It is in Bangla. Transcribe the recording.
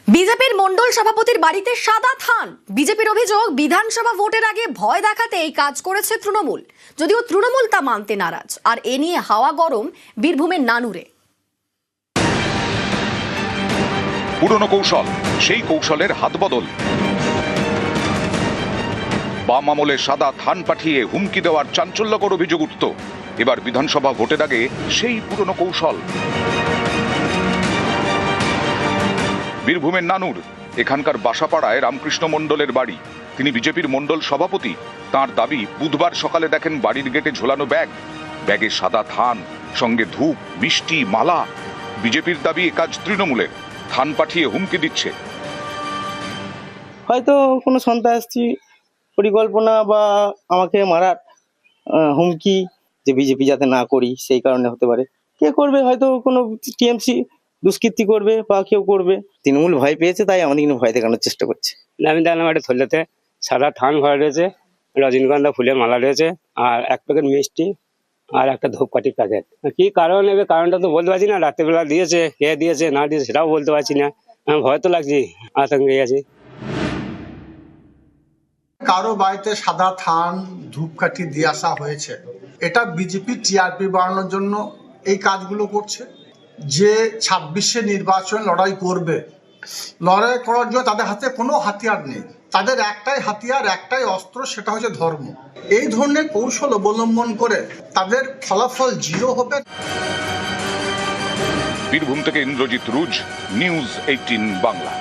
বিজেপির মণ্ডল সভাপতির বাড়িতে সাদা থান। বিজেপির অভিযোগ, বিধানসভা ভোটের আগে ভয় দেখাতে এই কাজ করেছে তৃণমূল। যদিও তৃণমূল তা মানতে নারাজ। আর এ নিয়ে হাওয়া গরম বীরভূমের নানুরে। পুরনো কৌশল, সেই কৌশলের হাত বদল। বাম আমলে সাদা থান পাঠিয়ে হুমকি দেওয়ার চাঞ্চল্যকর অভিযোগ উঠত। এবার বিধানসভা ভোটের আগে সেই পুরনো কৌশল। বীরভূমের নানুর, এখানকার বাসাপাড়ায় রামকৃষ্ণ মণ্ডলের বাড়ি। তিনি বিজেপির মণ্ডল সভাপতি। তার দাবি, বুধবার সকালে দেখেন বাড়ির গেটে ঝোলানো ব্যাগে সাদা থান, সঙ্গে ধূপ, মিষ্টি, মালা। বিজেপির দাবি, এ কাজ তৃণমূলের। থান পাঠিয়ে হুমকি দিচ্ছে। হয়তো কোনো সন্ত্রাসী পরিকল্পনা বা আমাকে মারার হুমকি, যে বিজেপি যাতে না করি সেই কারণে হতে পারে। কে করবে, হয়তো কোনো টিএমসি দুষ্কৃতি করবে বা কেউ করবে। তৃণমূল ভয় পেয়েছে, তাই আমাদের কিন্তু ভয় দেখানোর চেষ্টা করছে। আমি দেখলাম একটা থলেতে সাদা থান ভরা রয়েছে, রজনীগন্ধা ফুলের মালা রয়েছে, আর এক প্যাকেট মিষ্টি আর একটা ধূপকাঠির প্যাকেট। কি কারণ নেবে, কারণটা তো বলতে পারছি না। রাত্রেবেলা দিয়েছে, কে দিয়েছে না দিয়েছে সেটাও বলতে পারছি না। ভয় তো লাগছে, আতঙ্কে আছি। কারো বাড়িতে সাদা থান ধূপকাঠি দিয়ে আসা হয়েছে, এটা বিজেপি টিআরপি বাড়ানোর জন্য এই কাজগুলো করছে। যে 26-এ নির্বাচন লড়াই করবে, লড়াই করার জন্য তাদের হাতে কোনো হাতিয়ার নেই। তাদের একটাই হাতিয়ার, একটাই অস্ত্র, সেটা হচ্ছে ধর্ম। এই ধরনের কৌশল অবলম্বন করে তাদের ফলাফল 0 হবে। বীরভূম থেকে ইন্দ্রজিৎ রুজ, নিউজ 18 বাংলা।